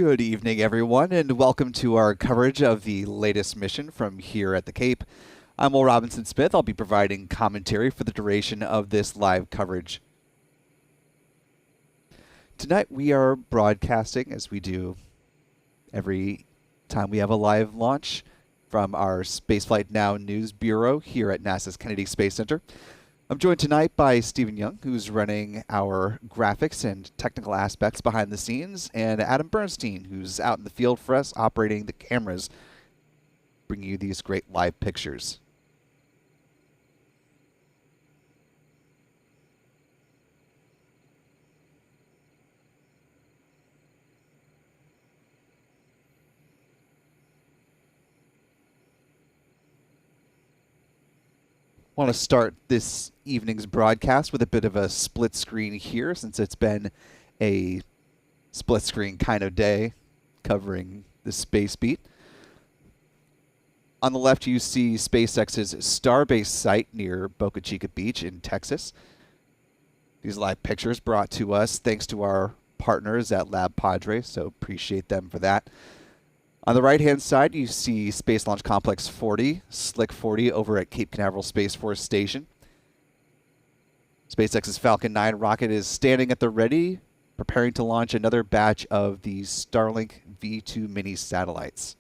Good evening, everyone, and welcome to our coverage of the latest mission from here at the Cape. I'm Will Robinson-Smith. I'll be providing commentary for the duration of this live coverage. Tonight we are broadcasting, as we do every time we have a live launch, from our Spaceflight Now News Bureau here at NASA's Kennedy Space Center. I'm joined tonight by Stephen Young, who's running our graphics and technical aspects behind the scenes, and Adam Bernstein, who's out in the field for us, operating the cameras, bringing you these great live pictures. I want to start this evening's broadcast with a bit of a split screen here, since it's been a split screen kind of day covering the space beat. On the left, you see SpaceX's Starbase site near Boca Chica Beach in Texas. These live pictures brought to us thanks to our partners at Lab Padre, so appreciate them for that. On the right-hand side, you see Space Launch Complex 40, Slick 40, over at Cape Canaveral Space Force Station. SpaceX's Falcon 9 rocket is standing at the ready, preparing to launch another batch of the Starlink V2 mini satellites.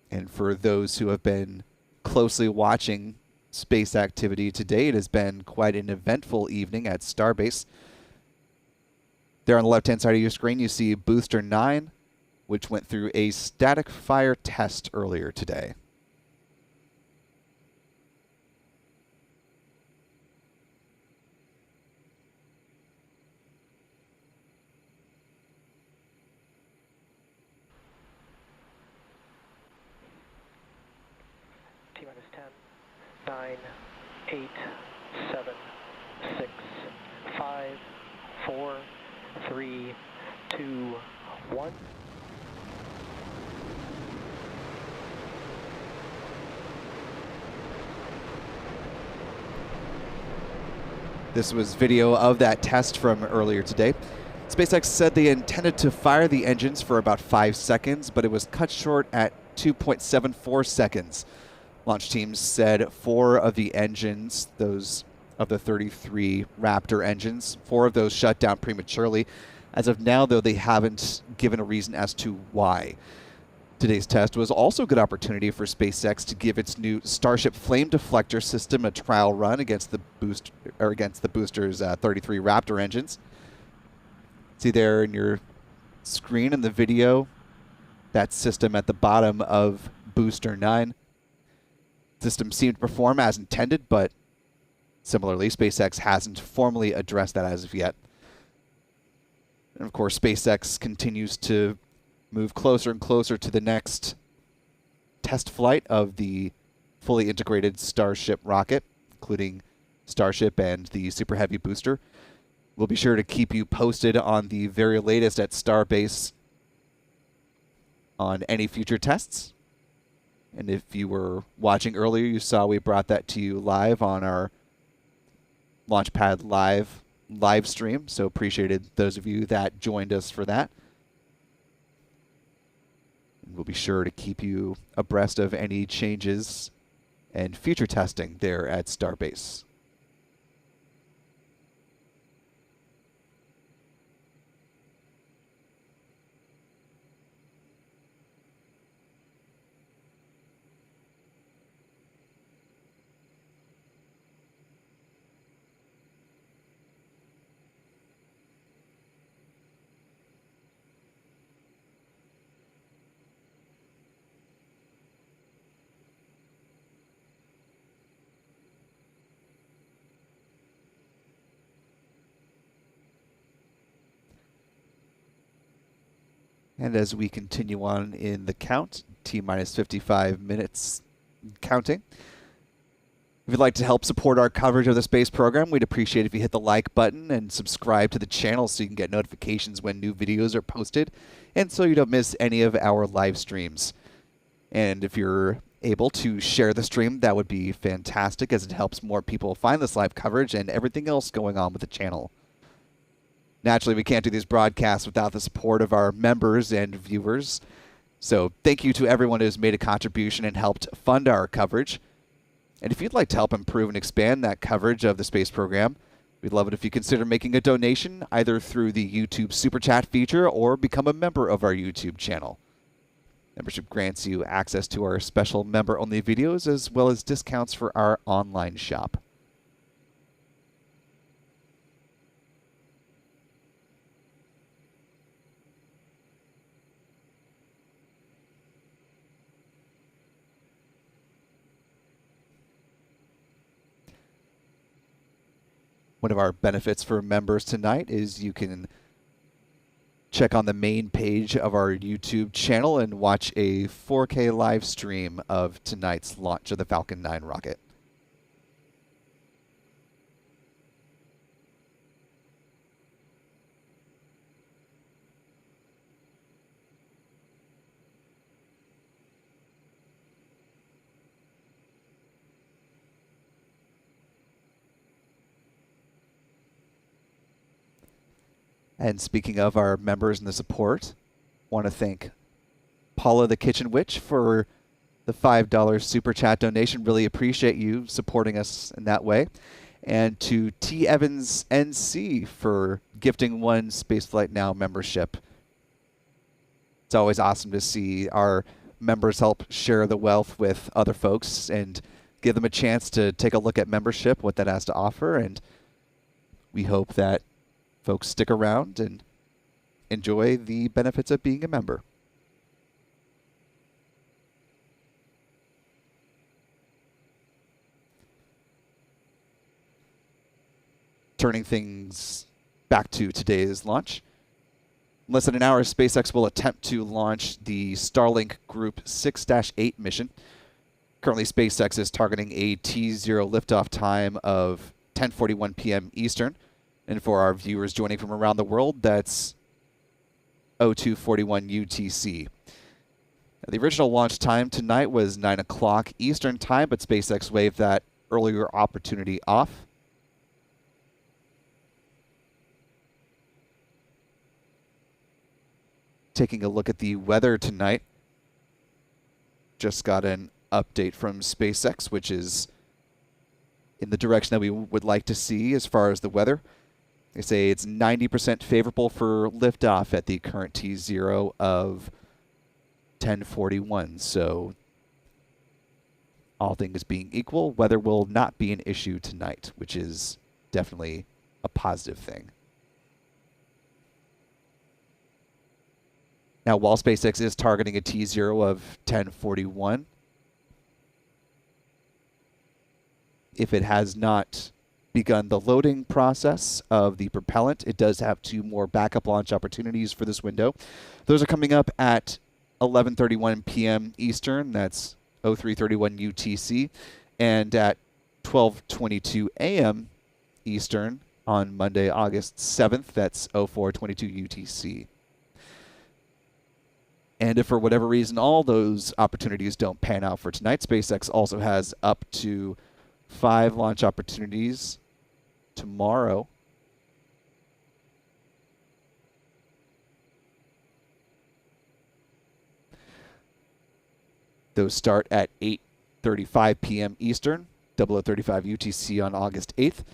And for those who have been closely watching space activity today, it has been quite an eventful evening at Starbase. There on the left-hand side of your screen, you see Booster 9, which went through a static fire test earlier today. T-minus 10, 9, 8, 7, 6, 5, 4, 3, 2, 1. This was video of that test from earlier today. SpaceX said they intended to fire the engines for about 5 seconds, but it was cut short at 2.74 seconds. Launch teams said 4 of the engines, those of the 33 Raptor engines, 4 of those shut down prematurely. As of now, though, they haven't given a reason as to why. Today's test was also a good opportunity for SpaceX to give its new Starship flame deflector system a trial run against the booster's 33 Raptor engines. See there in your screen in the video, that system at the bottom of Booster 9. System seemed to perform as intended, but similarly, SpaceX hasn't formally addressed that as of yet. And of course, SpaceX continues to move closer and closer to the next test flight of the fully integrated Starship rocket, including Starship and the Super Heavy booster. We'll be sure to keep you posted on the very latest at Starbase on any future tests. And if you were watching earlier, you saw we brought that to you live on our Launchpad live stream, so appreciated those of you that joined us for that. We'll be sure to keep you abreast of any changes and future testing there at Starbase. And as we continue on in the count, T-minus 55 minutes counting. If you'd like to help support our coverage of the space program, we'd appreciate if you hit the like button and subscribe to the channel so you can get notifications when new videos are posted and so you don't miss any of our live streams. And if you're able to share the stream, that would be fantastic, as it helps more people find this live coverage and everything else going on with the channel. Naturally, we can't do these broadcasts without the support of our members and viewers. So thank you to everyone who's made a contribution and helped fund our coverage. And if you'd like to help improve and expand that coverage of the space program, we'd love it if you consider making a donation either through the YouTube Super Chat feature or become a member of our YouTube channel. Membership grants you access to our special member-only videos as well as discounts for our online shop. One of our benefits for members tonight is you can check on the main page of our YouTube channel and watch a 4K live stream of tonight's launch of the Falcon 9 rocket. And speaking of our members and the support, want to thank Paula the Kitchen Witch for the $5 Super Chat donation. Really appreciate you supporting us in that way. And to T. Evans NC for gifting one Spaceflight Now membership. It's always awesome to see our members help share the wealth with other folks and give them a chance to take a look at membership, what that has to offer. And we hope that folks stick around and enjoy the benefits of being a member. Turning things back to today's launch. In less than an hour, SpaceX will attempt to launch the Starlink Group 6-8 mission. Currently, SpaceX is targeting a T0 liftoff time of 10:41 p.m. Eastern. And for our viewers joining from around the world, that's 0241 UTC. The original launch time tonight was 9 o'clock Eastern time, but SpaceX waived that earlier opportunity off. Taking a look at the weather tonight. Just got an update from SpaceX, which is in the direction that we would like to see as far as the weather. They say it's 90% favorable for liftoff at the current T0 of 10:41. So all things being equal, weather will not be an issue tonight, which is definitely a positive thing. Now, while SpaceX is targeting a T0 of 10:41, if it has not begun the loading process of the propellant, it does have 2 more backup launch opportunities for this window. Those are coming up at 11:31 p.m. Eastern, that's 0331 UTC, and at 12:22 a.m. Eastern on Monday, August 7th, that's 0422 UTC. And if for whatever reason all those opportunities don't pan out for tonight, SpaceX also has up to 5 launch opportunities tomorrow. Those start at 8:35 p.m. Eastern, 0035 UTC on August 8th,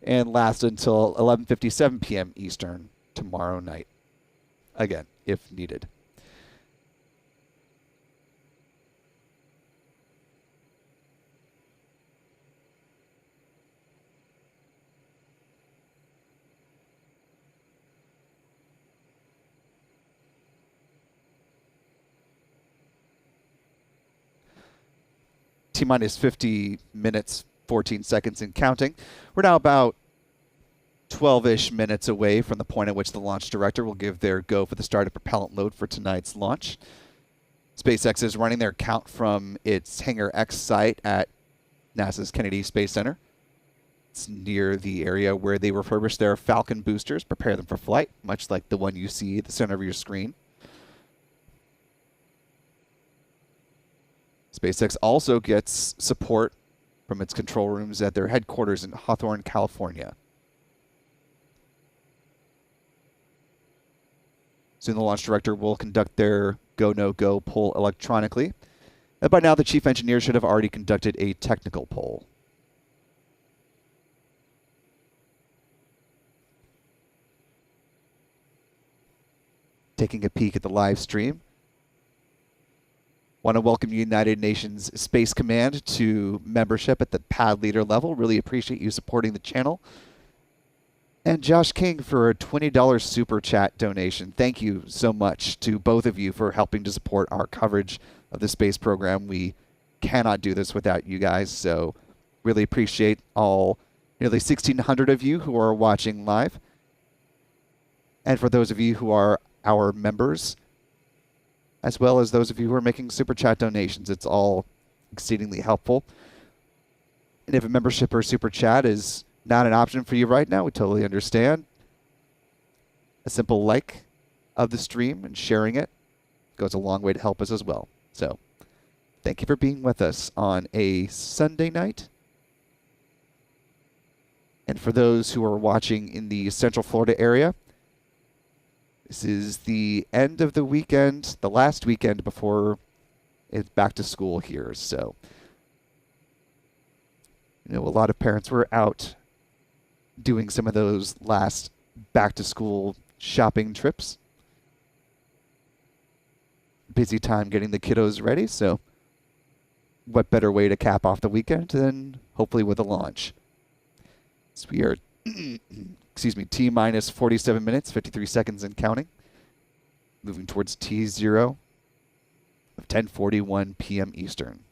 and last until 11:57 p.m. Eastern tomorrow night. Again, if needed. T-minus 50 minutes, 14 seconds and counting. We're now about 12-ish minutes away from the point at which the launch director will give their go for the start of propellant load for tonight's launch. SpaceX is running their count from its Hangar X site at NASA's Kennedy Space Center. It's near the area where they refurbish their Falcon boosters, prepare them for flight, much like the one you see at the center of your screen. SpaceX also gets support from its control rooms at their headquarters in Hawthorne, California. Soon the launch director will conduct their go, no go poll electronically. And by now, the chief engineer should have already conducted a technical poll. Taking a peek at the live stream. Want to welcome United Nations Space Command to membership at the pad leader level. Really appreciate you supporting the channel. And Josh King for a $20 super chat donation. Thank you so much to both of you for helping to support our coverage of the space program. We cannot do this without you guys, so really appreciate all nearly 1,600 of you who are watching live. And for those of you who are our members, as well as those of you who are making super chat donations, it's all exceedingly helpful. And if a membership or super chat is not an option for you right now, we totally understand. A simple like of the stream and sharing it goes a long way to help us as well. So thank you for being with us on a Sunday night. And for those who are watching in the Central Florida area, this is the end of the weekend, the last weekend before it's back to school here. So, a lot of parents were out doing some of those last back to school shopping trips. Busy time getting the kiddos ready. So, what better way to cap off the weekend than hopefully with a launch? So we are T minus 47 minutes, 53 seconds and counting. Moving towards T0 of 10:41 p.m. Eastern.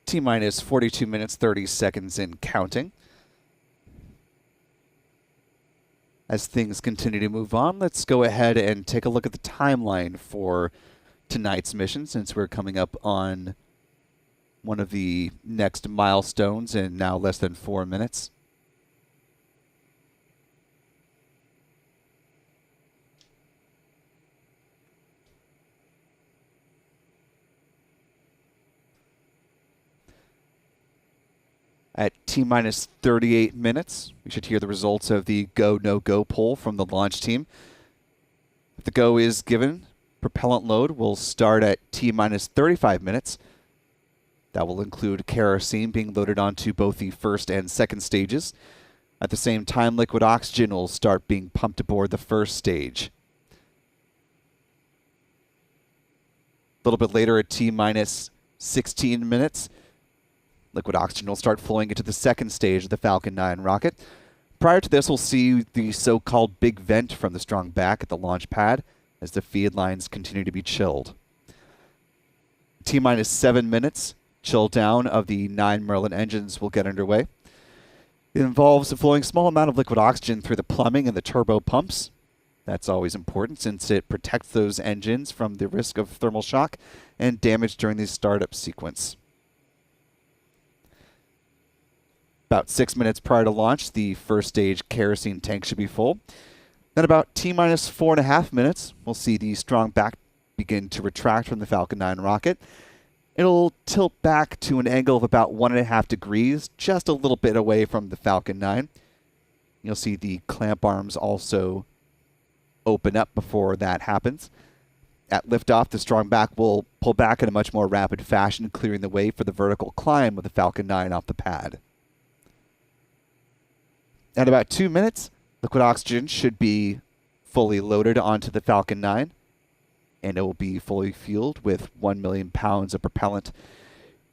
T-minus 42 minutes, 30 seconds and counting. As things continue to move on, let's go ahead and take a look at the timeline for tonight's mission, since we're coming up on one of the next milestones in now less than 4 minutes. At T-minus 38 minutes, we should hear the results of the go, no-go poll from the launch team. If the go is given, propellant load will start at T-minus 35 minutes. That will include kerosene being loaded onto both the first and second stages. At the same time, liquid oxygen will start being pumped aboard the first stage. A little bit later at T-minus 16 minutes, liquid oxygen will start flowing into the second stage of the Falcon 9 rocket. Prior to this, we'll see the so-called big vent from the strong back at the launch pad as the feed lines continue to be chilled. T-minus 7 minutes, chill down of the 9 Merlin engines will get underway. It involves flowing a small amount of liquid oxygen through the plumbing and the turbo pumps. That's always important since it protects those engines from the risk of thermal shock and damage during the startup sequence. About 6 minutes prior to launch, the first stage kerosene tank should be full. Then about T-minus 4.5 minutes, we'll see the strong back begin to retract from the Falcon 9 rocket. It'll tilt back to an angle of about 1.5 degrees, just a little bit away from the Falcon 9. You'll see the clamp arms also open up before that happens. At liftoff, the strong back will pull back in a much more rapid fashion, clearing the way for the vertical climb of the Falcon 9 off the pad. At about 2 minutes, liquid oxygen should be fully loaded onto the Falcon 9, and it will be fully fueled with 1 million pounds of propellant.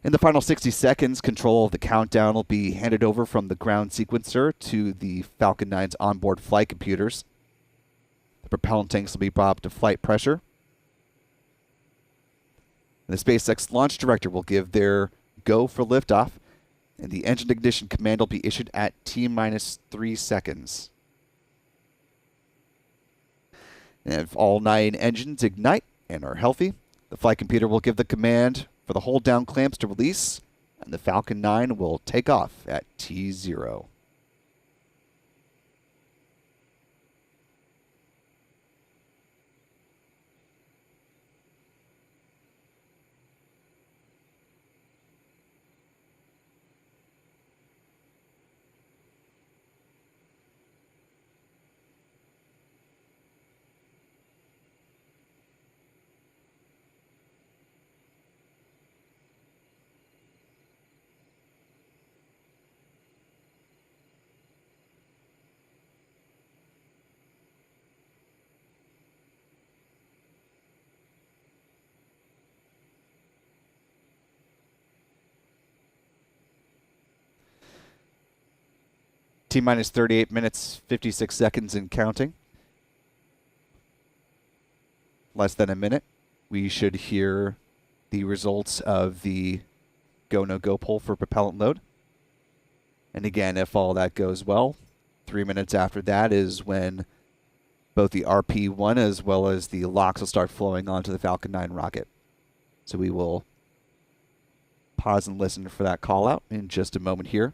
In the final 60 seconds, control of the countdown will be handed over from the ground sequencer to the Falcon 9's onboard flight computers. The propellant tanks will be brought up to flight pressure. And the SpaceX launch director will give their go for liftoff, and the engine ignition command will be issued at T-minus 3 seconds. And if all 9 engines ignite and are healthy, the flight computer will give the command for the hold down clamps to release, and the Falcon 9 will take off at T0. T-minus 38 minutes, 56 seconds and counting. Less than a minute, we should hear the results of the go, no-go poll for propellant load. And again, if all that goes well, 3 minutes after that is when both the RP-1 as well as the LOX will start flowing onto the Falcon 9 rocket. So we will pause and listen for that call out in just a moment here.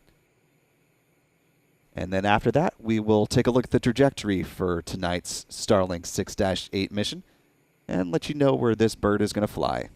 And then after that, we will take a look at the trajectory for tonight's Starlink 6-8 mission and let you know where this bird is going to fly.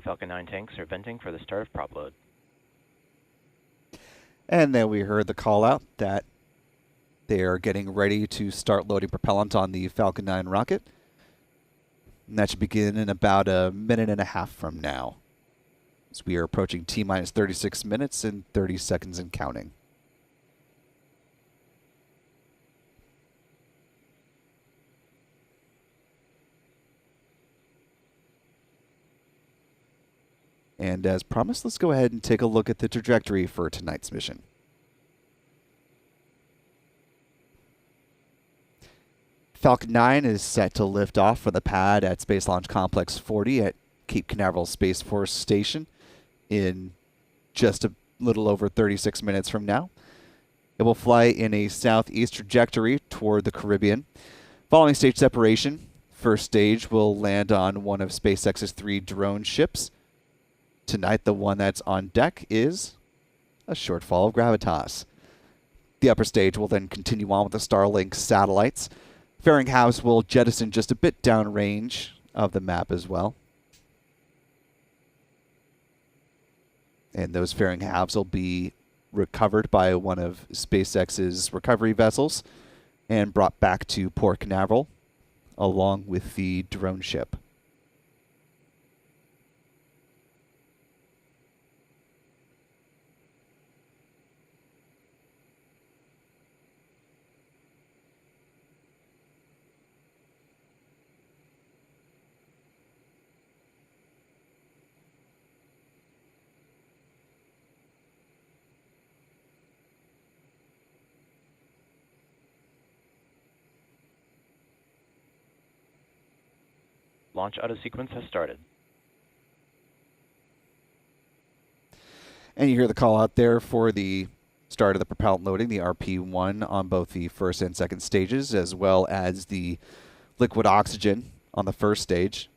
Falcon 9 tanks are venting for the start of prop load. And then we heard the call out that they are getting ready to start loading propellant on the Falcon 9 rocket. And that should begin in about a minute and a half from now, as we are approaching T-minus 36 minutes and 30 seconds and counting. And as promised, let's go ahead and take a look at the trajectory for tonight's mission. Falcon 9 is set to lift off for the pad at Space Launch Complex 40 at Cape Canaveral Space Force Station in just a little over 36 minutes from now. It will fly in a southeast trajectory toward the Caribbean. Following stage separation, first stage will land on one of SpaceX's 3 drone ships. Tonight, the one that's on deck is a shortfall of gravitas. The upper stage will then continue on with the Starlink satellites. Fairing House will jettison just a bit downrange of the map as well. And those fairing halves will be recovered by one of SpaceX's recovery vessels and brought back to Port Canaveral along with the drone ship. Launch auto sequence has started. And you hear the call out there for the start of the propellant loading, the RP-1 on both the first and second stages, as well as the liquid oxygen on the first stage.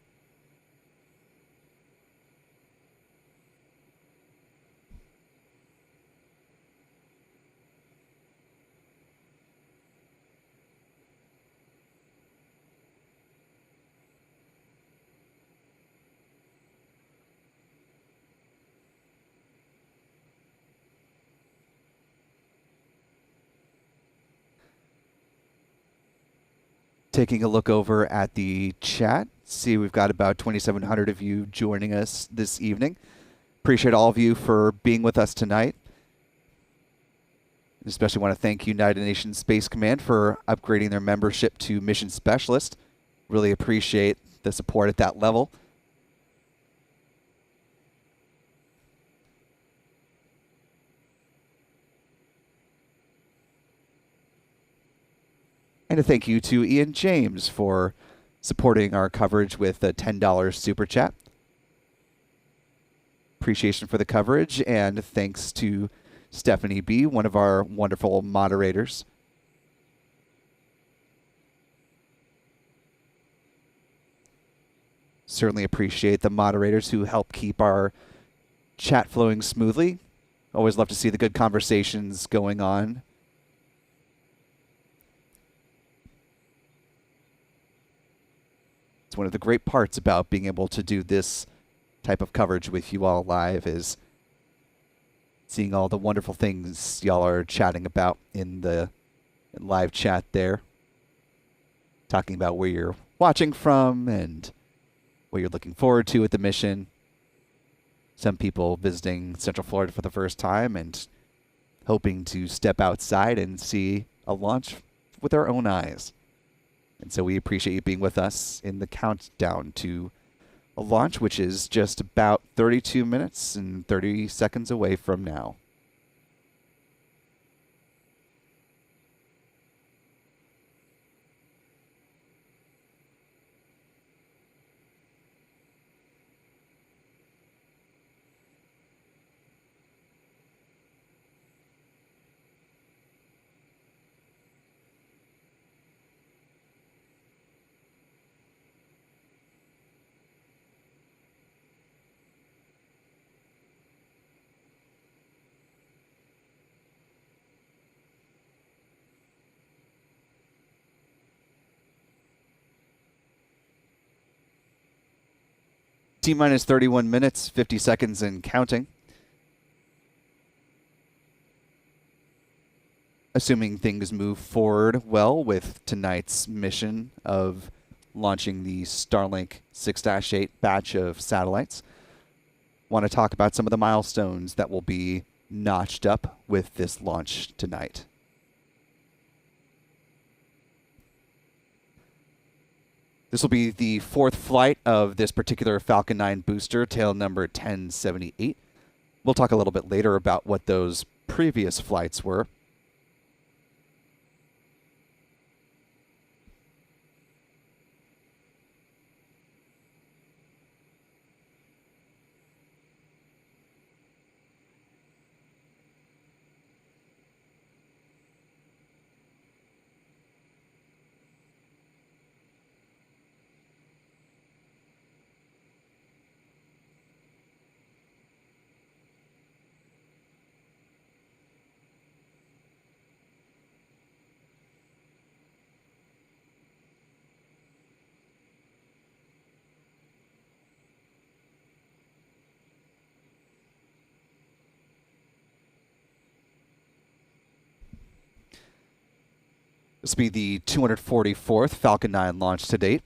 Taking a look over at the chat, see we've got about 2,700 of you joining us this evening. Appreciate all of you for being with us tonight. Especially want to thank United Nations Space Command for upgrading their membership to Mission Specialist. Really appreciate the support at that level. And a thank you to Ian James for supporting our coverage with a $10 super chat. Appreciation for the coverage, and thanks to Stephanie B., one of our wonderful moderators. Certainly appreciate the moderators who help keep our chat flowing smoothly. Always love to see the good conversations going on. It's one of the great parts about being able to do this type of coverage with you all live is seeing all the wonderful things y'all are chatting about in the live chat there. Talking about where you're watching from and what you're looking forward to with the mission. Some people visiting Central Florida for the first time and hoping to step outside and see a launch with our own eyes. And so we appreciate you being with us in the countdown to a launch, which is just about 32 minutes and 30 seconds away from now. T-minus 31 minutes, 50 seconds and counting. Assuming things move forward well with tonight's mission of launching the Starlink 6-8 batch of satellites. Want to talk about some of the milestones that will be notched up with this launch tonight. This will be the fourth flight of this particular Falcon 9 booster, tail number 1078. We'll talk a little bit later about what those previous flights were. This will be the 244th Falcon 9 launch to date,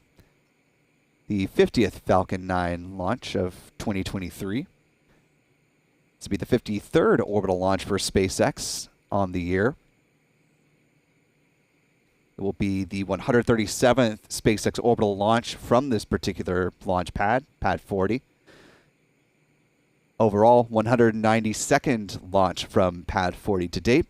the 50th Falcon 9 launch of 2023. This will be the 53rd orbital launch for SpaceX on the year. It will be the 137th SpaceX orbital launch from this particular launch pad, Pad 40. Overall, 192nd launch from Pad 40 to date.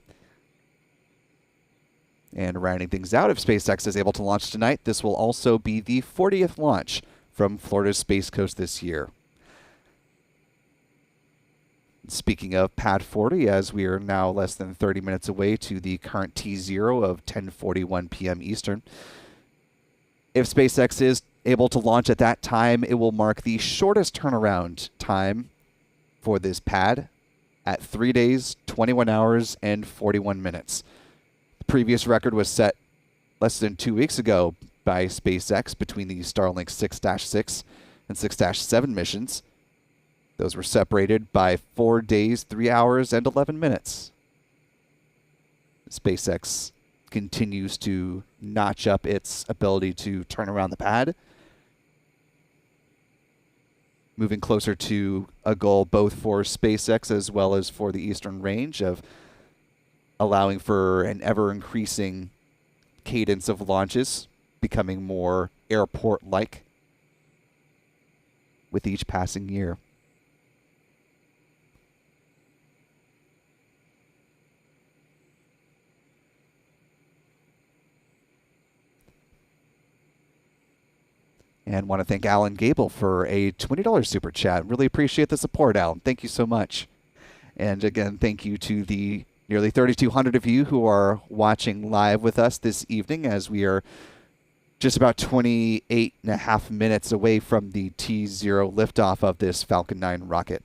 And rounding things out, if SpaceX is able to launch tonight, this will also be the 40th launch from Florida's Space Coast this year. Speaking of Pad 40, as we are now less than 30 minutes away to the current T0 of 10:41 p.m. Eastern, if SpaceX is able to launch at that time, it will mark the shortest turnaround time for this pad at 3 days, 21 hours, and 41 minutes. Previous record was set less than 2 weeks ago by SpaceX between the Starlink 6-6 and 6-7 missions. Those were separated by 4 days, 3 hours, and 11 minutes. SpaceX continues to notch up its ability to turn around the pad, moving closer to a goal both for SpaceX as well as for the Eastern Range of allowing for an ever-increasing cadence of launches, becoming more airport-like with each passing year. And want to thank Alan Gable for a $20 super chat. Really appreciate the support, Alan. Thank you so much. And again, thank you to the nearly 3,200 of you who are watching live with us this evening, as we are just about 28 and a half minutes away from the T0 liftoff of this Falcon 9 rocket.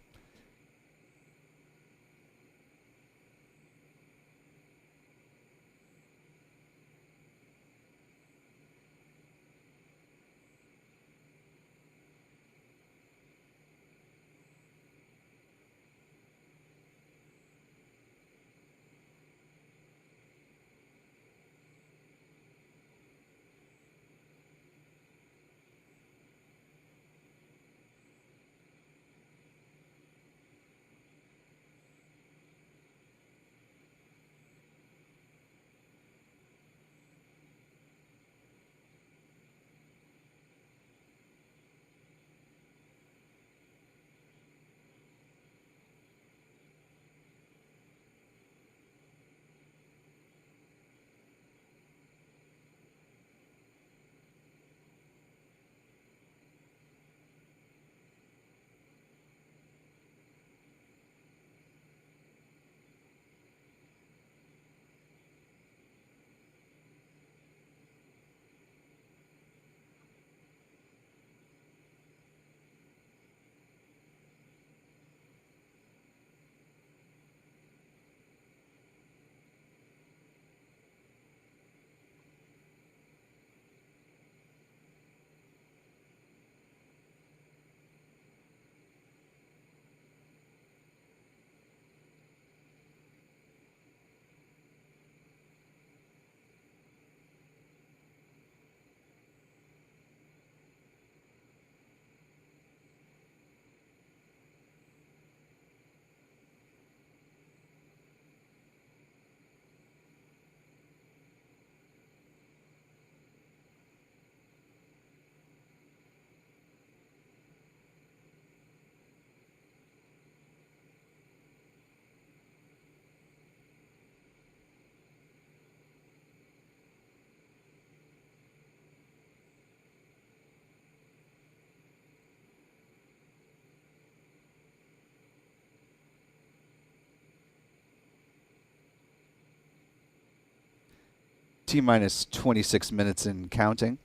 T-minus 26 minutes and counting.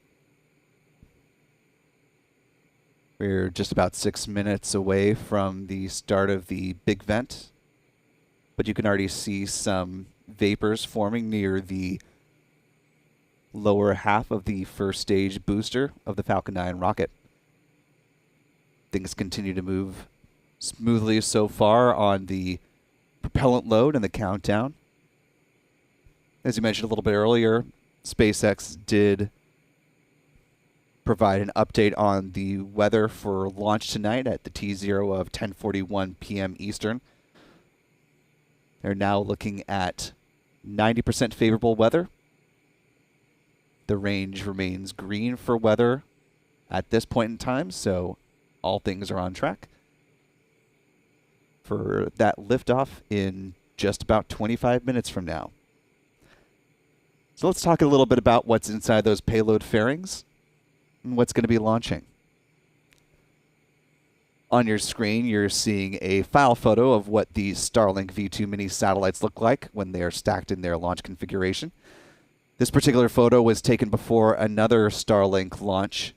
We're just about 6 minutes away from the start of the big vent, but you can already see some vapors forming near the lower half of the first stage booster of the Falcon 9 rocket. Things continue to move smoothly so far on the propellant load and the countdown. As you mentioned a little bit earlier, SpaceX did provide an update on the weather for launch tonight at the T0 of 10:41 p.m. Eastern. They're now looking at 90% favorable weather. The range remains green for weather at this point in time, so all things are on track for that liftoff in just about 25 minutes from now. So let's talk a little bit about what's inside those payload fairings and what's going to be launching. On your screen, you're seeing a file photo of what the Starlink V2 mini satellites look like when they are stacked in their launch configuration. This particular photo was taken before another Starlink launch.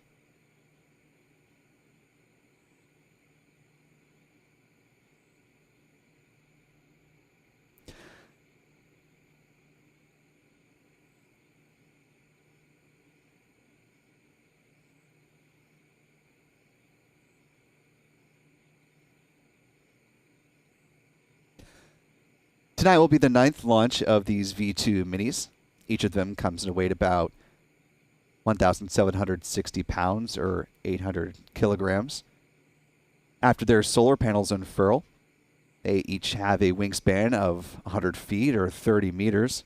Tonight will be the 9th launch of these V2 minis. Each of them comes in a weight about 1,760 pounds or 800 kilograms. After their solar panels unfurl, they each have a wingspan of 100 feet or 30 meters.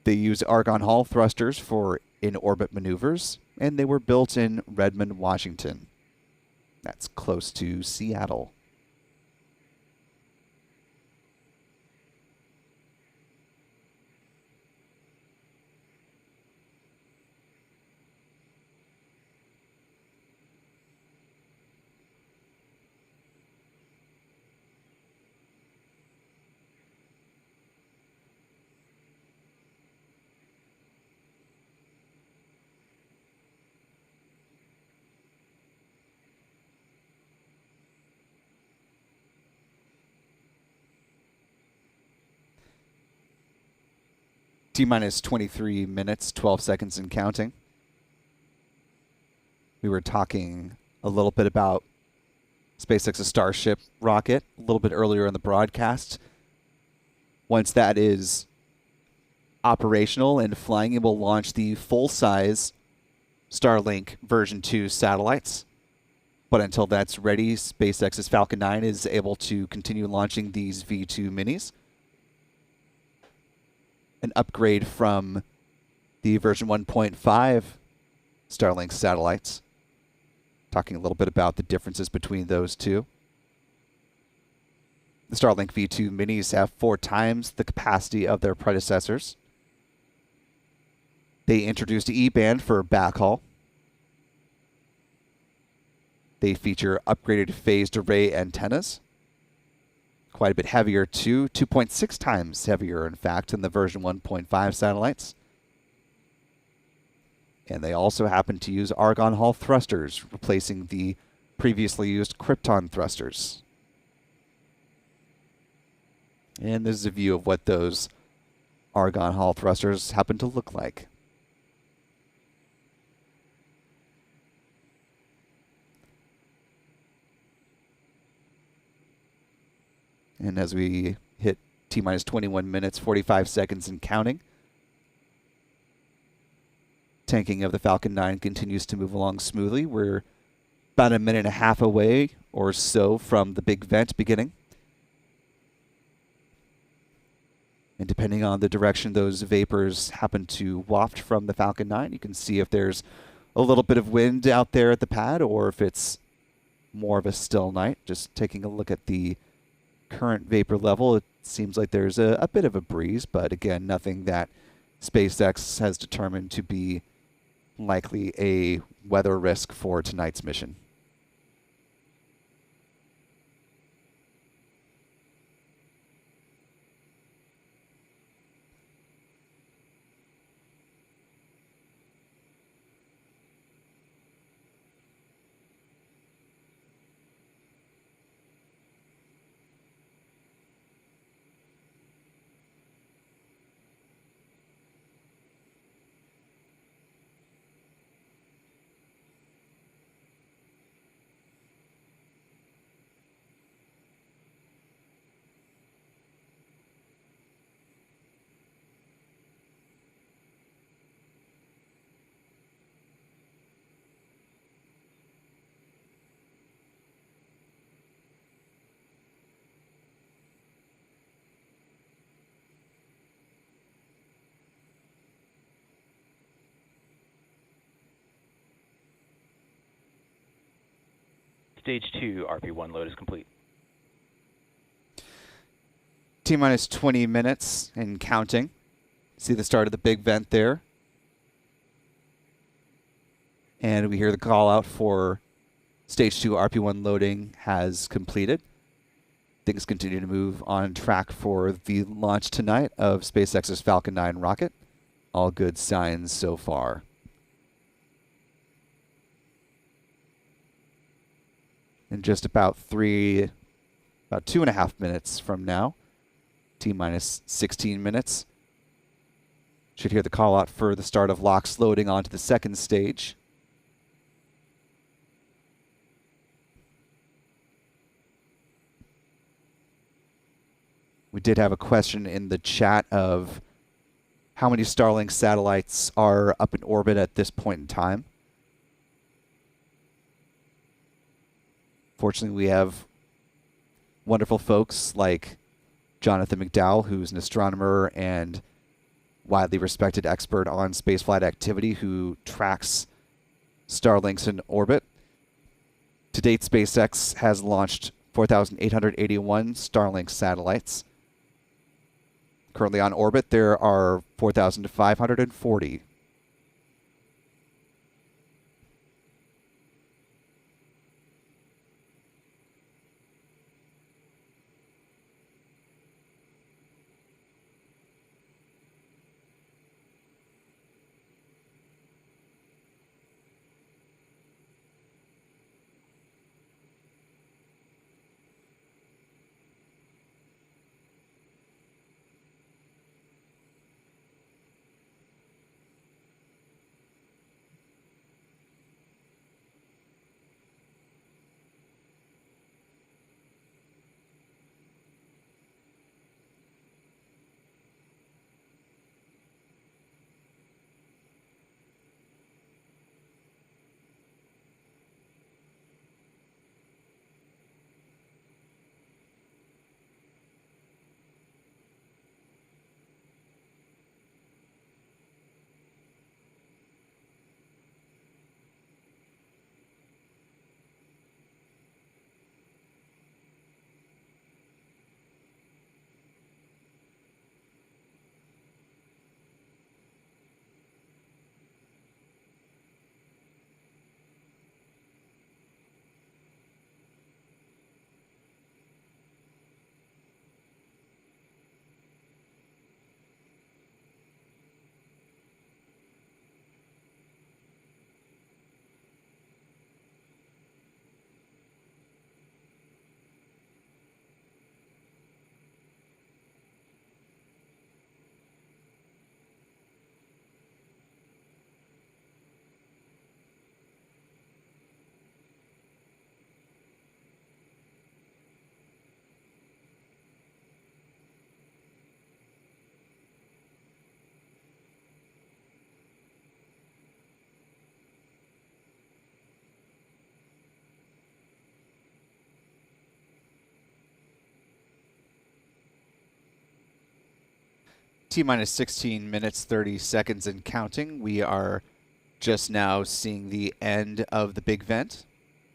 They use argon hull thrusters for in-orbit maneuvers, and they were built in Redmond, Washington. That's close to Seattle. T-minus 23 minutes, 12 seconds and counting. We were talking a little bit about SpaceX's Starship rocket a little bit earlier in the broadcast. Once that is operational and flying, it will launch the full-size Starlink version 2 satellites. But until that's ready, SpaceX's Falcon 9 is able to continue launching these V2 minis. An upgrade from the version 1.5 Starlink satellites. Talking a little bit about the differences between those two. The Starlink V2 minis have 4 times the capacity of their predecessors. They introduced E-band for backhaul. They feature upgraded phased array antennas. Quite a bit heavier too, 2.6 times heavier in fact than the version 1.5 satellites. And they also happen to use argon hull thrusters, replacing the previously used krypton thrusters. And this is a view of what those argon hull thrusters happen to look like. And as we hit T-minus 21 minutes, 45 seconds and counting, tanking of the Falcon 9 continues to move along smoothly. We're about a minute and a half away or so from the big vent beginning. And depending on the direction those vapors happen to waft from the Falcon 9, you can see if there's a little bit of wind out there at the pad or if it's more of a still night. Just taking a look at the current vapor level, it seems like there's a bit of a breeze, but again, nothing that SpaceX has determined to be likely a weather risk for tonight's mission. Stage 2 RP1 load is complete. T-minus 20 minutes and counting. See the start of the big vent there. And we hear the call out for Stage 2 RP1 loading has completed. Things continue to move on track for the launch tonight of SpaceX's Falcon 9 rocket. All good signs so far. In just about 2.5 minutes from now, T-minus 16 minutes, should hear the call out for the start of LOX loading onto the second stage. We did have a question in the chat of how many Starlink satellites are up in orbit at this point in time. Fortunately, we have wonderful folks like Jonathan McDowell, who's an astronomer and widely respected expert on spaceflight activity, who tracks Starlinks in orbit. To date, SpaceX has launched 4,881 Starlink satellites. Currently on orbit, there are 4,540. T-minus 16 minutes, 30 seconds and counting. We are just now seeing the end of the big vent.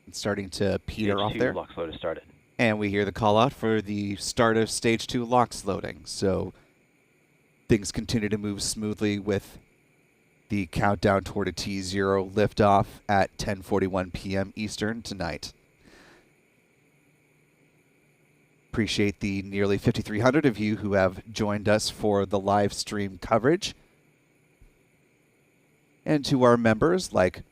It's starting to peter off there. Stage 2 LOX load has started. And we hear the call out for the start of Stage 2 LOX loading. So things continue to move smoothly with the countdown toward a T0 liftoff at 10:41 p.m. Eastern tonight. Appreciate the nearly 5,300 of you who have joined us for the live stream coverage. And to our members like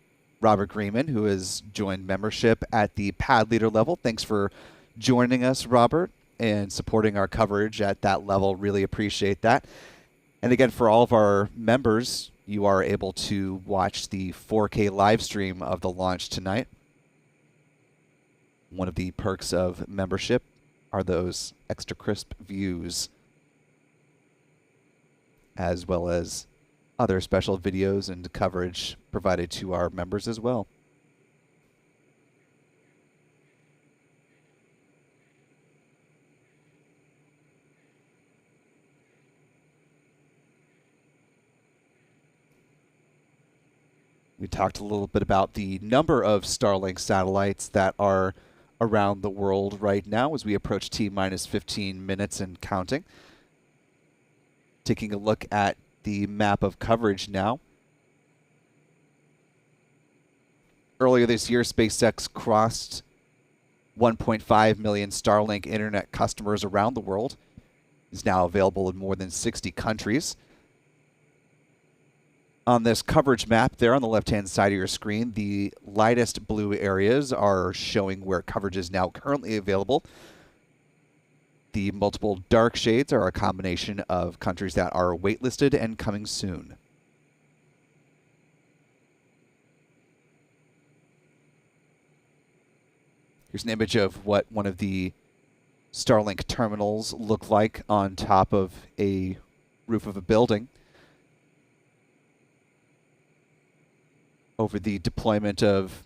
Robert Greenman, who has joined membership at the pad leader level. Thanks for joining us, Robert, and supporting our coverage at that level. Really appreciate that. And again, for all of our members, you are able to watch the 4K live stream of the launch tonight. One of the perks of membership are those extra crisp views, as well as other special videos and coverage provided to our members as well. We talked a little bit about the number of Starlink satellites that are around the world right now as we approach T-minus 15 minutes and counting. Taking a look at the map of coverage now. Earlier this year, SpaceX crossed 1.5 million Starlink internet customers around the world. It's now available in more than 60 countries. On this coverage map there on the left-hand side of your screen, the lightest blue areas are showing where coverage is now currently available. The multiple dark shades are a combination of countries that are waitlisted and coming soon. Here's an image of what one of the Starlink terminals look like on top of a roof of a building. Over the deployment of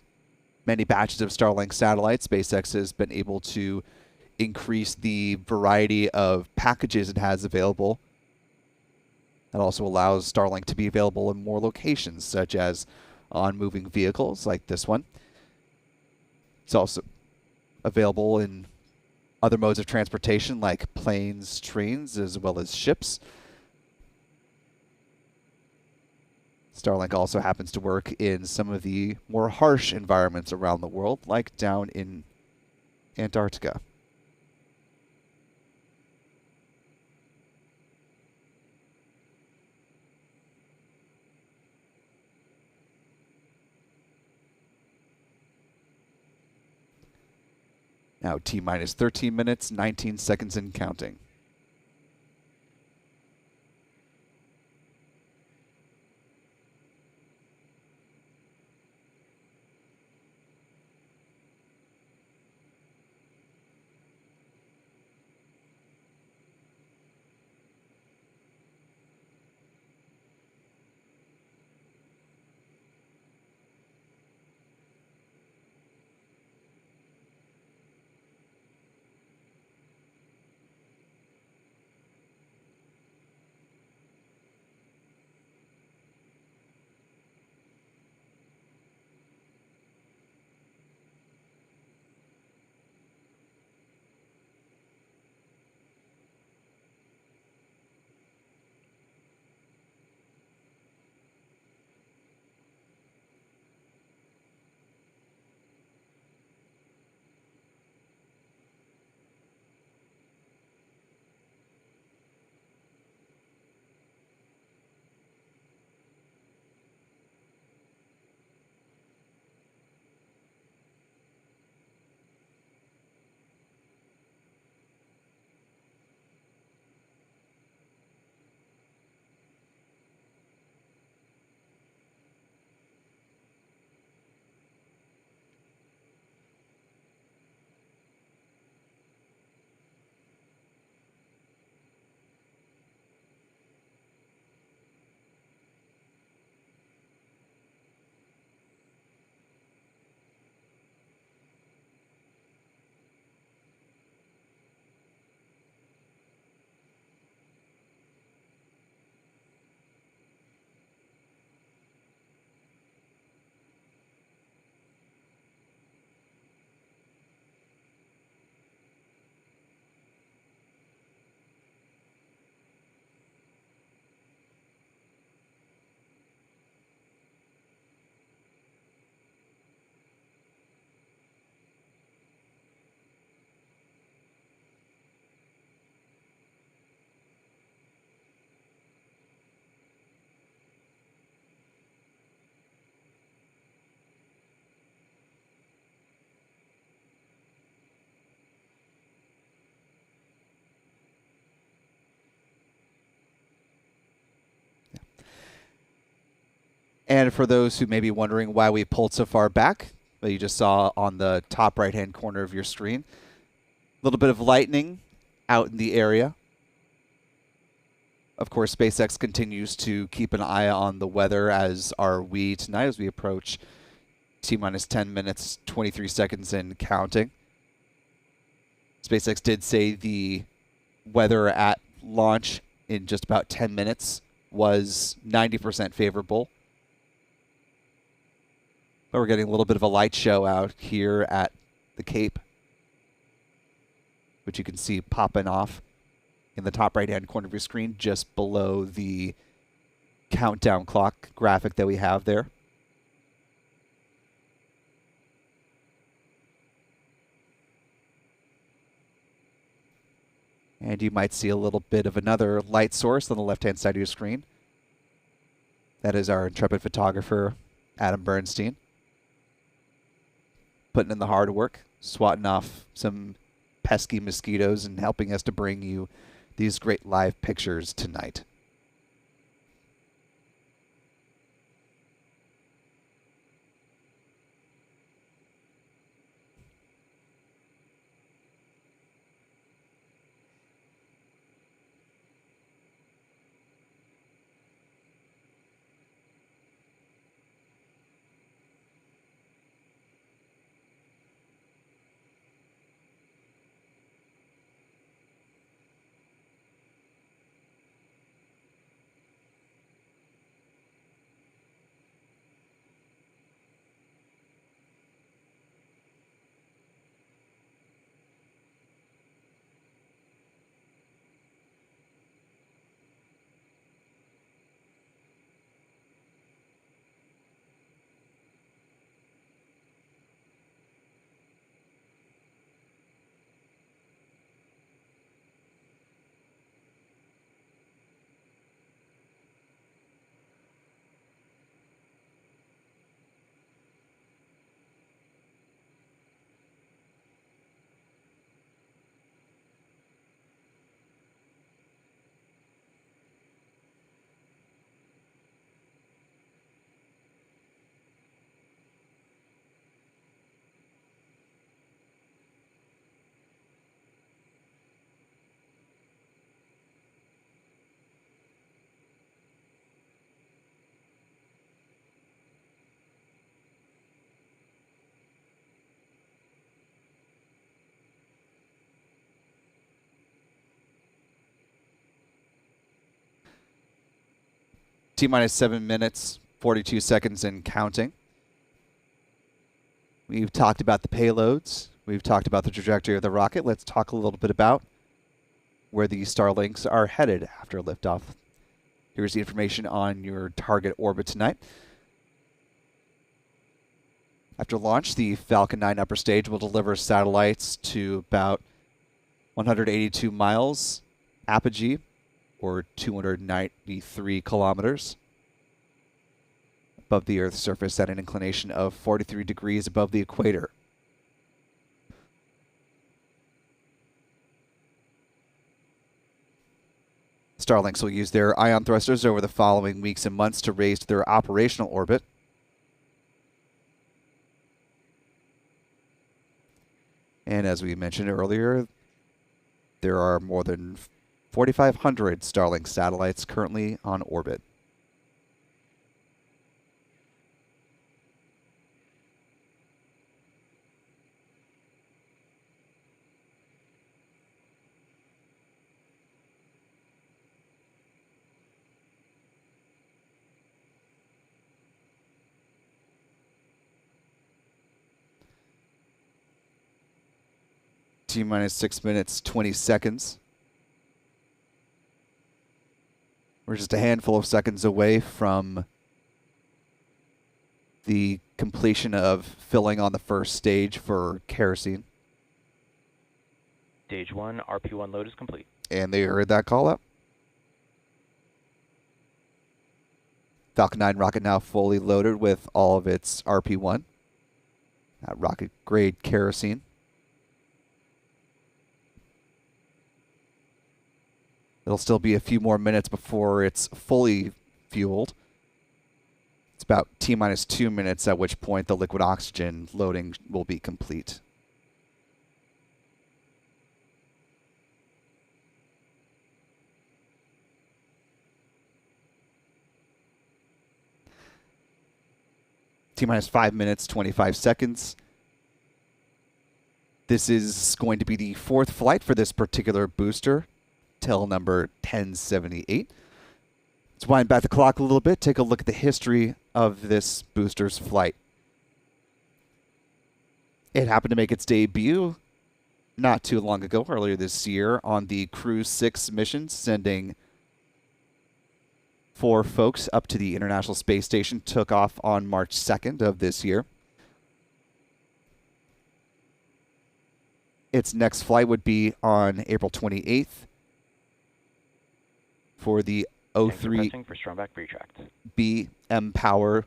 many batches of Starlink satellites, SpaceX has been able to increase the variety of packages it has available. That also allows Starlink to be available in more locations, such as on moving vehicles like this one. It's also available in other modes of transportation like planes, trains, as well as ships. Starlink also happens to work in some of the more harsh environments around the world, like down in Antarctica. Now T-minus 13 minutes, 19 seconds and counting. And for those who may be wondering why we pulled so far back, that you just saw on the top right-hand corner of your screen, a little bit of lightning out in the area. Of course, SpaceX continues to keep an eye on the weather, as are we tonight as we approach T-minus 10 minutes, 23 seconds and counting. SpaceX did say the weather at launch in just about 10 minutes was 90% favorable. But we're getting a little bit of a light show out here at the Cape which you can see popping off in the top right-hand corner of your screen, just below the countdown clock graphic that we have there. And you might see a little bit of another light source on the left-hand side of your screen. That is our intrepid photographer, Adam Bernstein, putting in the hard work, swatting off some pesky mosquitoes and helping us to bring you these great live pictures tonight. T-minus 7 minutes, 42 seconds and counting. We've talked about the payloads. We've talked about the trajectory of the rocket. Let's talk a little bit about where the Starlinks are headed after liftoff. Here's the information on your target orbit tonight. After launch, the Falcon 9 upper stage will deliver satellites to about 182 miles apogee, or 293 kilometers above the Earth's surface at an inclination of 43 degrees above the equator. Starlinks will use their ion thrusters over the following weeks and months to raise to their operational orbit. And as we mentioned earlier, there are more than 4,500 Starlink satellites currently on orbit. T-minus 6 minutes, 20 seconds. We're just a handful of seconds away from the completion of filling on the first stage for kerosene. Stage 1, RP1 load is complete. And they heard that call up. Falcon 9 rocket now fully loaded with all of its RP1. Rocket grade kerosene. It'll still be a few more minutes before it's fully fueled. It's about T-minus 2 minutes, at which point the liquid oxygen loading will be complete. T-minus 5 minutes, 25 seconds. This is going to be the fourth flight for this particular booster, tail number 1078. Let's wind back the clock a little bit, take a look at the history of this booster's flight. It happened to make its debut not too long ago, earlier this year, on the Crew 6 mission, sending 4 folks up to the International Space Station, took off on March 2nd of this year. Its next flight would be on April 28th for the O3 for strong back retract. B M-Power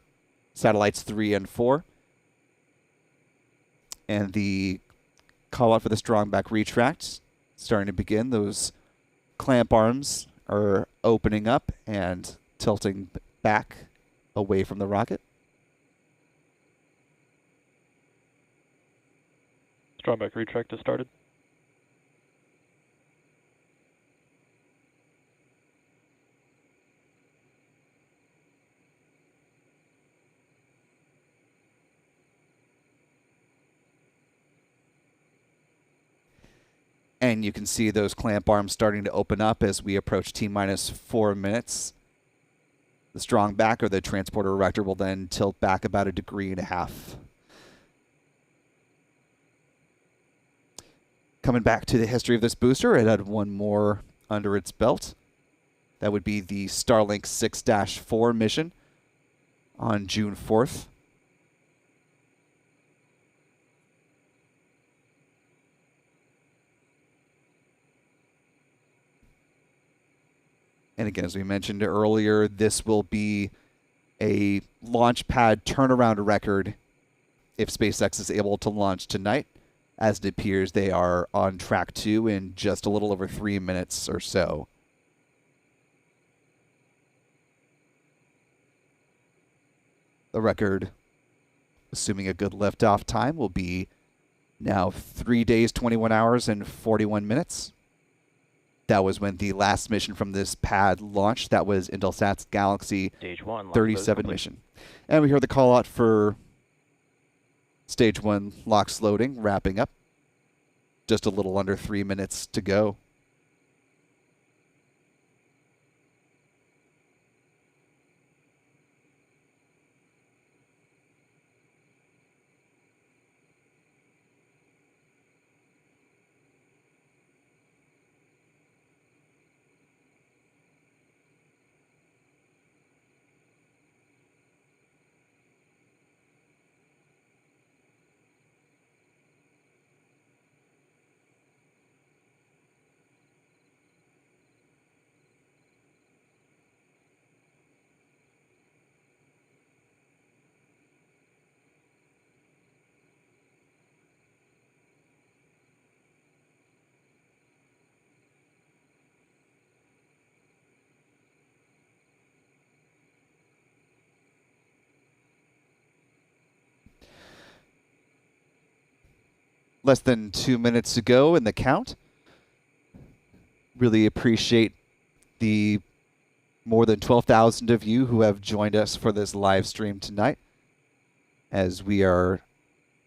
satellites 3 and 4. And the call out for the strong back retract starting to begin. Those clamp arms are opening up and tilting back away from the rocket. Strong back retract has started. And you can see those clamp arms starting to open up as we approach T-minus 4 minutes. The strong back or the transporter erector will then tilt back about 1.5 degrees. Coming back to the history of this booster, it had one more under its belt. That would be the Starlink 6-4 mission on June 4th. And again, as we mentioned earlier, this will be a launch pad turnaround record if SpaceX is able to launch tonight, as it appears they are on track to in just a little over 3 minutes or so. The record, assuming a good liftoff time, will be now 3 days, 21 hours, and 41 minutes. That was when the last mission from this pad launched. That was Intelsat's Galaxy Stage 1, 37 mission. And we hear the call out for Stage 1 LOX loading, wrapping up. Just a little under 3 minutes to go. Less than 2 minutes to go in the count. Really appreciate the more than 12,000 of you who have joined us for this live stream tonight, as we are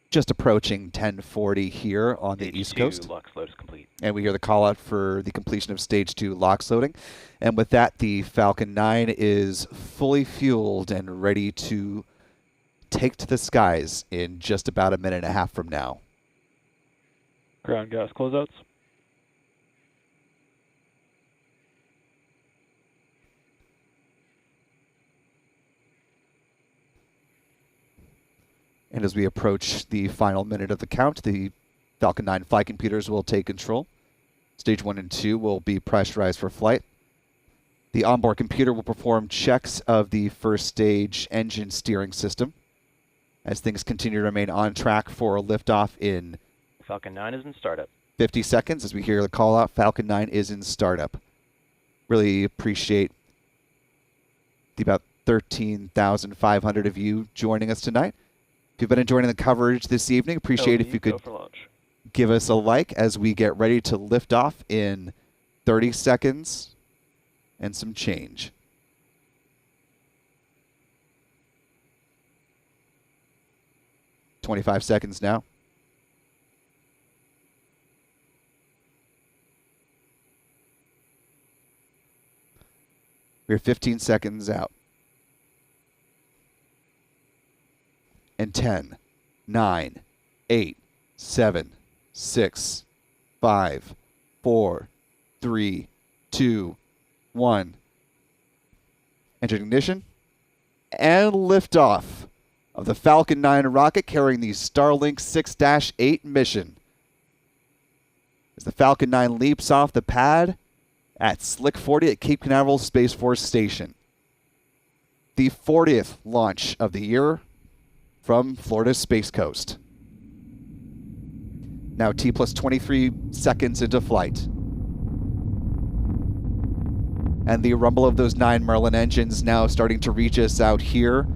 just approaching 10:40 here on the East Coast. LOX load is complete. And we hear the call out for the completion of Stage 2 LOX loading. And with that, the Falcon 9 is fully fueled and ready to take to the skies in just about 1.5 minutes from now. Ground gas closeouts. And as we approach the final minute of the count, the Falcon 9 flight computers will take control. Stage 1 and 2 will be pressurized for flight. The onboard computer will perform checks of the first stage engine steering system as things continue to remain on track for a liftoff in Falcon 9 is in startup. 50 seconds. As we hear the call out, Falcon 9 is in startup. Really appreciate the about 13,500 of you joining us tonight. If you've been enjoying the coverage this evening, appreciate if you could give us a like as we get ready to lift off in 30 seconds and some change. "25 seconds now. We're 15 seconds out. And 10, 9, 8, 7, 6, 5, 4, 3, 2, 1. Engine ignition. And liftoff of the Falcon 9 rocket carrying the Starlink 6-8 mission. As the Falcon 9 leaps off the pad at Slick 40 at Cape Canaveral Space Force Station. The 40th launch of the year from Florida's Space Coast. Now T plus 23 seconds into flight. And the rumble of those 9 Merlin engines now starting to reach us out here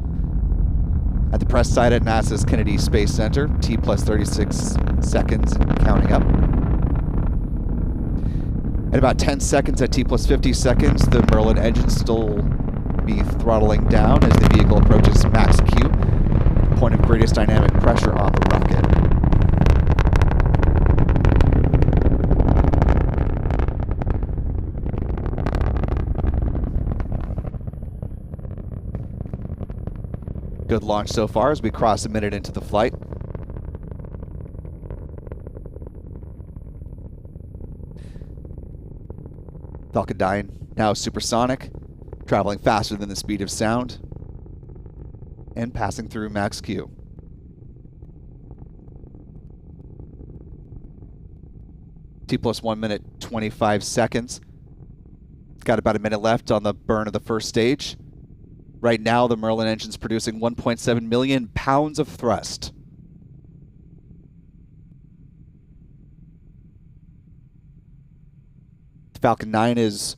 at the press site at NASA's Kennedy Space Center. T plus 36 seconds and counting up. At about 10 seconds at T plus 50 seconds, the Merlin engines still be throttling down as the vehicle approaches max Q, point of greatest dynamic pressure on the rocket. Good launch so far as we cross a minute into the flight. Falcon 9 now supersonic, traveling faster than the speed of sound, and passing through max Q. T plus 1 minute 25 seconds. Got about a minute left on the burn of the first stage. Right now, the Merlin engine's producing 1.7 million pounds of thrust. Falcon 9 is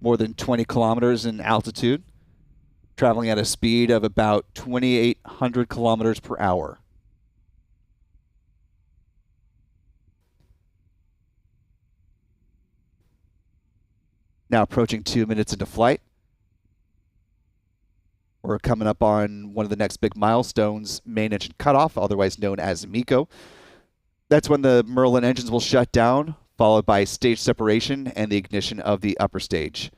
more than 20 kilometers in altitude, traveling at a speed of about 2,800 kilometers per hour. Now approaching 2 minutes into flight. We're coming up on one of the next big milestones, main engine cutoff, otherwise known as MECO. That's when the Merlin engines will shut down, followed by stage separation and the ignition of the upper stage.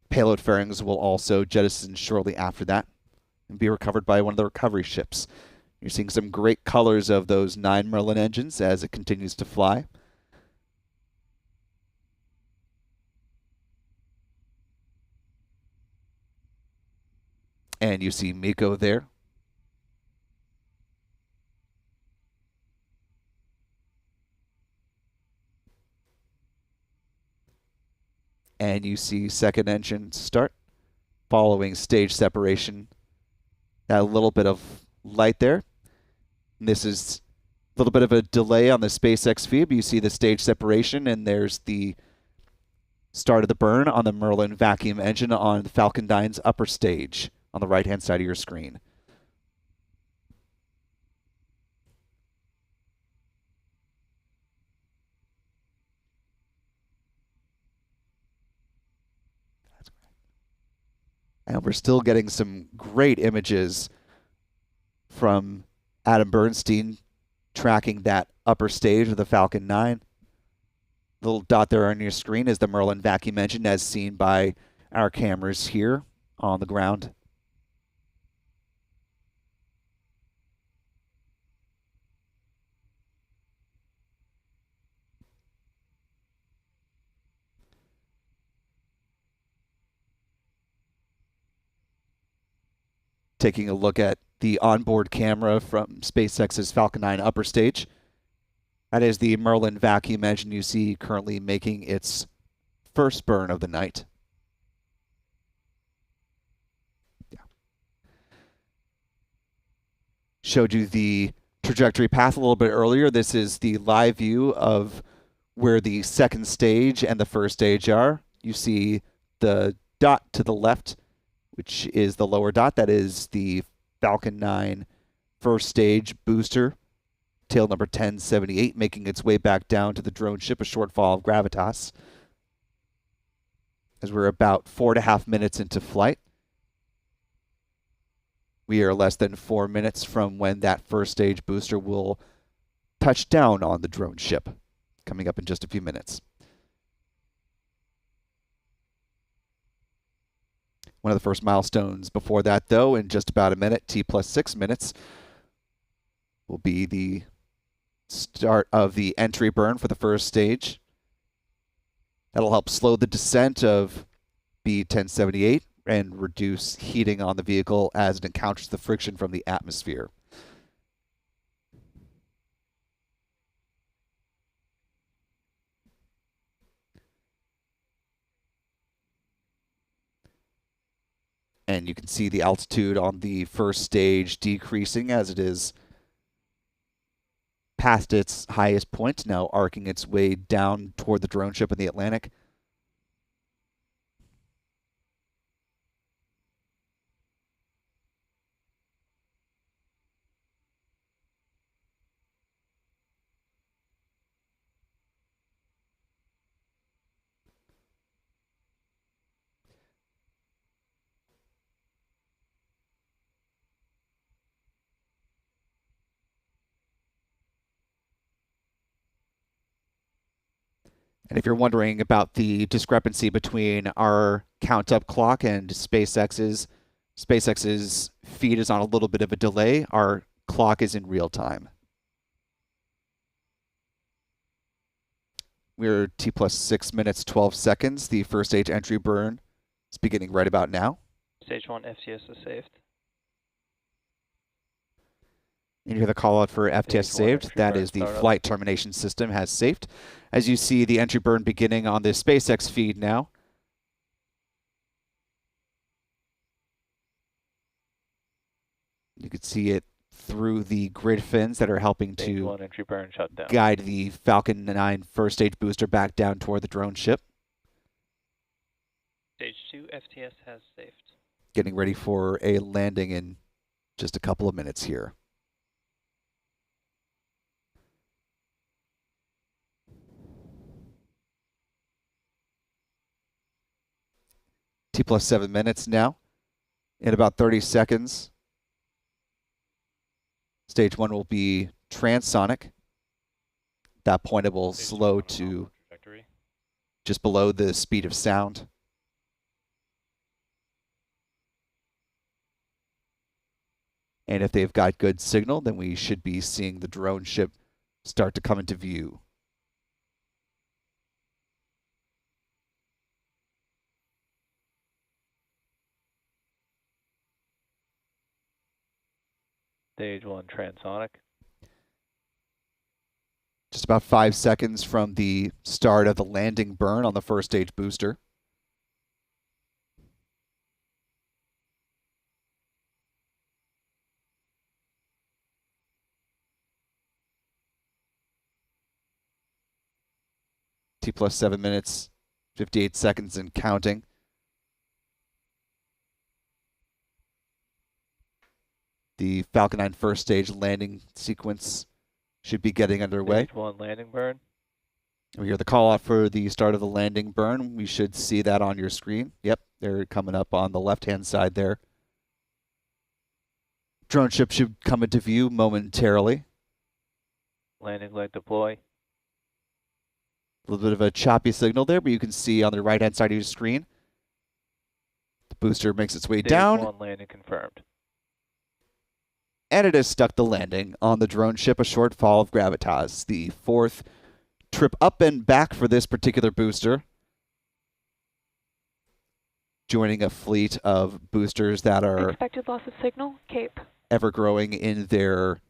Payload fairings will also jettison shortly after that and be recovered by one of the recovery ships. You're seeing some great colors of those 9 Merlin engines as it continues to fly. And you see MECO there. And you see second engine start, following stage separation. Got a little bit of light there. And this is a little bit of a delay on the SpaceX feed, but you see the stage separation, and there's the start of the burn on the Merlin vacuum engine on the Falcon 9's upper stage on the right-hand side of your screen. And we're still getting some great images from Adam Bernstein tracking that upper stage of the Falcon 9. Little dot there on your screen is the Merlin vacuum engine as seen by our cameras here on the ground. Taking a look at the onboard camera from SpaceX's Falcon 9 upper stage. That is the Merlin vacuum engine you see currently making its first burn of the night. Yeah. Showed you the trajectory path a little bit earlier. This is the live view of where the second stage and the first stage are. You see the dot to the left, which is the lower dot. That is the Falcon 9 first stage booster, tail number 1078, making its way back down to the drone ship, a short fall of gravitas. As we're about 4.5 minutes into flight. We are less than 4 minutes from when that first stage booster will touch down on the drone ship, coming up in just a few minutes. One of the first milestones before that, though, in just about a minute, T plus 6 minutes, will be the start of the entry burn for the first stage. That'll help slow the descent of B-1078 and reduce heating on the vehicle as it encounters the friction from the atmosphere. And you can see the altitude on the first stage decreasing as it is past its highest point, now arcing its way down toward the drone ship in the Atlantic. And if you're wondering about the discrepancy between our count-up clock and SpaceX's feed is on a little bit of a delay. Our clock is in real time. We're T plus 6 minutes, 12 seconds. The first stage entry burn is beginning right about now. Stage 1 FTS is saved. And you hear the call out for FTS saved. That is the startup. flight termination system has saved. As you see the entry burn beginning on the SpaceX feed now. You can see it through the grid fins that are helping Stage to 1 entry burn shut down. guide the Falcon 9 first stage booster back down toward the drone ship. Stage 2 FTS has saved. Getting ready for a landing in just a couple of minutes here. T plus 7 minutes now. In about 30 seconds, stage 1 will be transonic. At that point, it will slow to just below the speed of sound. And if they've got good signal, then we should be seeing the drone ship start to come into view. Stage 1 transonic. Just about 5 seconds from the start of the landing burn on the first stage booster. T plus 7 minutes, 58 seconds and counting. The Falcon 9 first stage landing sequence should be getting underway. Stage 1 landing burn. We hear the call out for the start of the landing burn. We should see that on your screen. Yep, they're coming up on the left-hand side there. Drone ship should come into view momentarily. Landing leg deploy. A little bit of a choppy signal there, but you can see on the right-hand side of your screen, the booster makes its way Stage down. 1 landing confirmed. And it has stuck the landing on the drone ship, a short fall of gravitas. The fourth trip up and back for this particular booster. Joining a fleet of boosters that are expected loss of signal, Cape. ever growing in their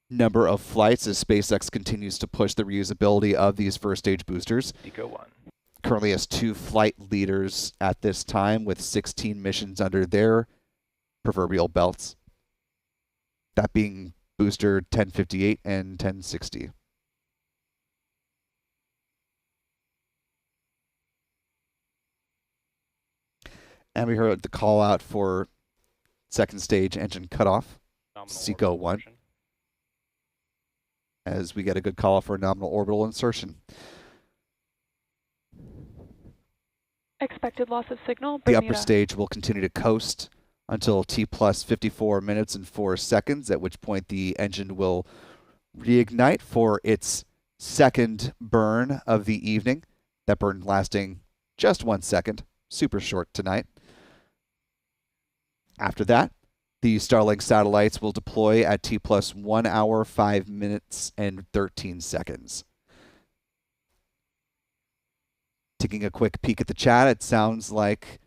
number of flights as SpaceX continues to push the reusability of these first stage boosters. Eco 1. Currently has 2 flight leaders at this time with 16 missions under their proverbial belts. That being booster 1058 and 1060. And we heard the call out for second stage engine cutoff, SECO 1, as we get a good call for a nominal orbital insertion. Expected loss of signal, The Bermuda. upper stage will continue to coast until T plus 54 minutes and 4 seconds, at which point the engine will reignite for its second burn of the evening. That burn lasting just 1 second, super short tonight. After that, The Starlink satellites will deploy at T plus 1 hour, 5 minutes, and 13 seconds. Taking a quick peek at the chat, it sounds like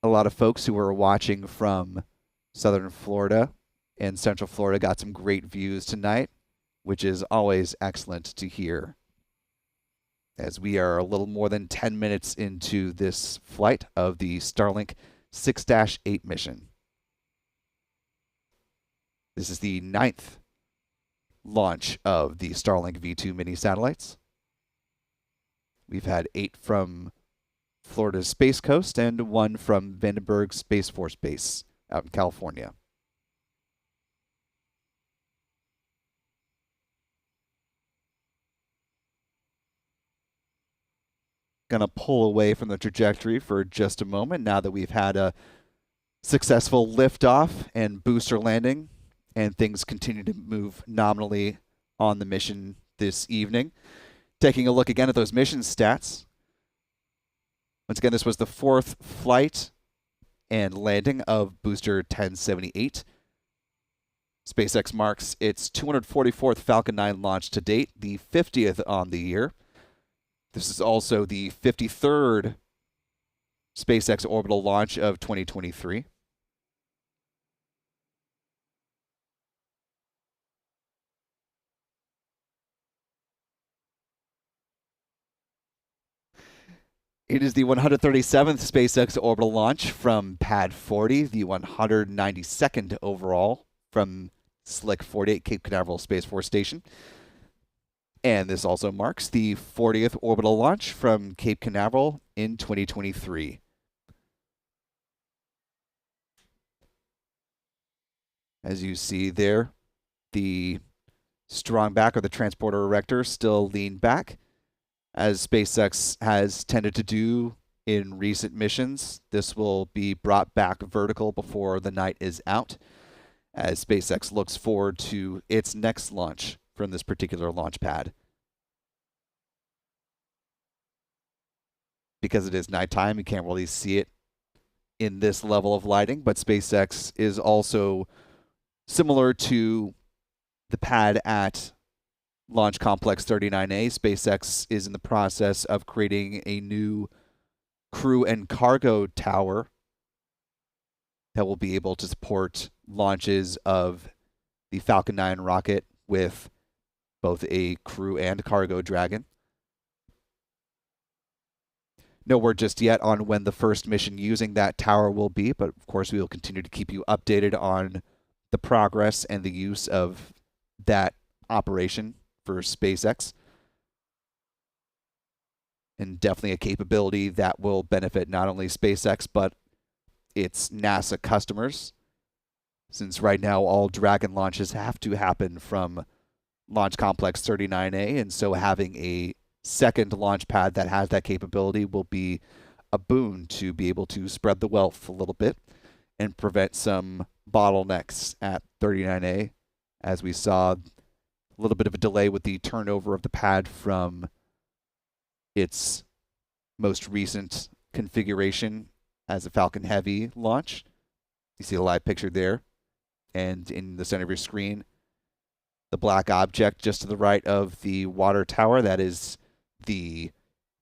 a lot of folks who are watching from southern Florida and central Florida got some great views tonight, which is always excellent to hear, as we are a little more than 10 minutes into this flight of the Starlink 6-8 mission. This is the 9th launch of the Starlink V2 mini satellites. We've had 8 from Florida's Space Coast and 1 from Vandenberg Space Force Base out in California. Going to pull away from the trajectory for just a moment now that we've had a successful liftoff and booster landing, and things continue to move nominally on the mission this evening. Taking a look again at those mission stats. Once again, this was the 4th flight and landing of booster 1078. SpaceX marks its 244th Falcon 9 launch to date, the 50th on the year. This is also the 53rd SpaceX orbital launch of 2023. It is the 137th SpaceX orbital launch from Pad 40, the 192nd overall from Slick 48 Cape Canaveral Space Force Station. And this also marks the 40th orbital launch from Cape Canaveral in 2023. As you see there, the strong back or the transporter erector still leaned back, as SpaceX has tended to do in recent missions. This will be brought back vertical before the night is out, as SpaceX looks forward to its next launch from this particular launch pad. Because it is nighttime, you can't really see it in this level of lighting, but SpaceX is also similar to the pad at Launch Complex 39A. SpaceX is in the process of creating a new crew and cargo tower that will be able to support launches of the Falcon 9 rocket with both a crew and cargo Dragon. No word just yet on when the first mission using that tower will be, but of course we will continue to keep you updated on the progress and the use of that operation for SpaceX. And definitely a capability that will benefit not only SpaceX, but its NASA customers, since right now all Dragon launches have to happen from Launch Complex 39A, and so having a second launch pad that has that capability will be a boon to be able to spread the wealth a little bit and prevent some bottlenecks at 39A, as we saw a little bit of a delay with the turnover of the pad from its most recent configuration as a Falcon Heavy launch. You see a live picture there, and in the center of your screen, the black object just to the right of the water tower, that is the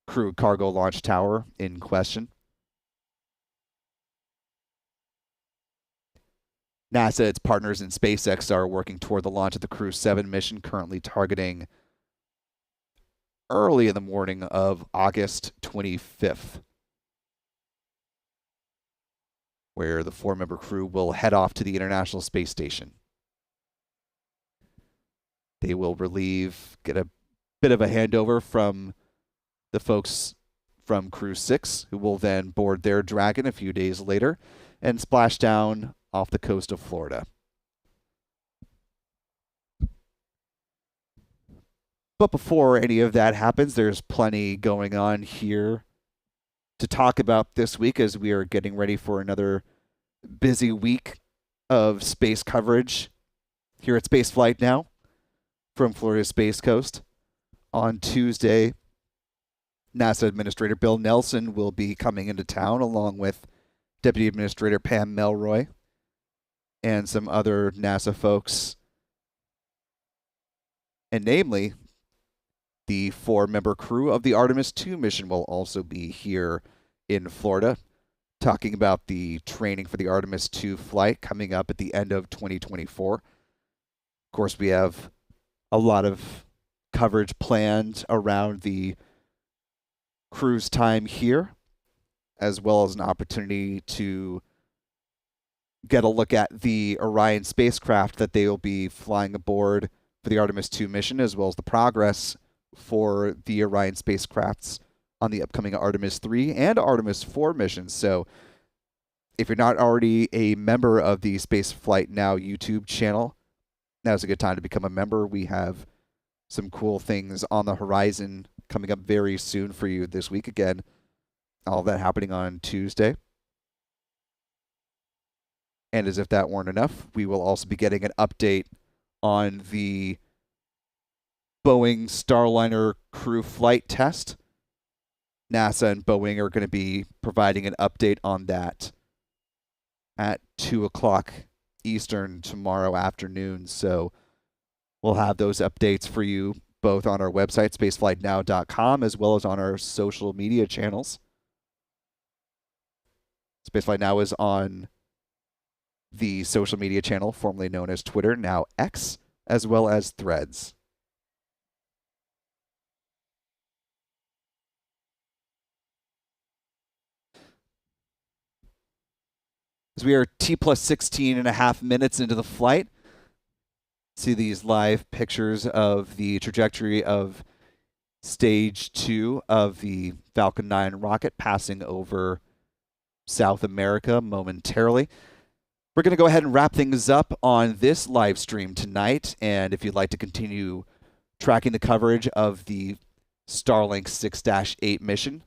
crew cargo launch tower in question. NASA, its partners in SpaceX, are working toward the launch of the Crew 7 mission, currently targeting early in the morning of August 25th, where the 4-member crew will head off to the International Space Station. They will get a bit of a handover from the folks from Crew 6, who will then board their Dragon a few days later and splash down off the coast of Florida. But before any of that happens, there's plenty going on here to talk about this week, as we are getting ready for another busy week of space coverage here at Spaceflight now from Florida's Space Coast. On Tuesday, NASA Administrator Bill Nelson will be coming into town along with Deputy Administrator Pam Melroy. and some other NASA folks, and namely, the 4-member crew of the Artemis II mission will also be here in Florida, talking about the training for the Artemis II flight coming up at the end of 2024. Of course, we have a lot of coverage planned around the cruise time here, as well as an opportunity to get a look at the Orion spacecraft that they will be flying aboard for the Artemis II mission, as well as the progress for the Orion spacecrafts on the upcoming Artemis 3 and Artemis 4 missions. So if you're not already a member of the Spaceflight Now YouTube channel, now's a good time to become a member. We have some cool things on the horizon coming up very soon for you this week. Again, all of that happening on Tuesday. And as if that weren't enough, we will also be getting an update on the Boeing Starliner crew flight test. NASA and Boeing are going to be providing an update on that at 2 o'clock Eastern tomorrow afternoon. So we'll have those updates for you both on our website, spaceflightnow.com, as well as on our social media channels. Spaceflight Now is on the social media channel formerly known as Twitter, now X, as well as Threads. As we are T plus 16 and a half minutes into the flight, see these live pictures of the trajectory of stage 2 of the Falcon 9 rocket passing over South America momentarily. We're going to go ahead and wrap things up on this live stream tonight, and if you'd like to continue tracking the coverage of the Starlink 6-8 mission,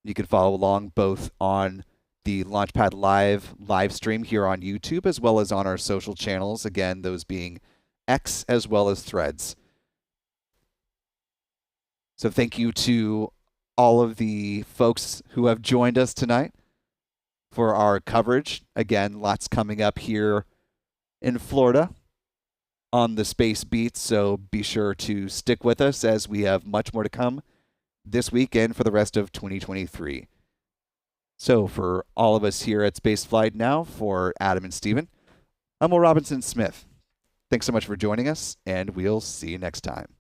you can follow along both on the Launchpad live stream here on YouTube, as well as on our social channels, again, those being X as well as Threads. So thank you to all of the folks who have joined us tonight for our coverage. Again, lots coming up here in Florida on the Space Beat, so be sure to stick with us as we have much more to come this week and for the rest of 2023. So for all of us here at Spaceflight Now, for Adam and Steven, I'm Will Robinson Smith. Thanks so much for joining us, and we'll see you next time.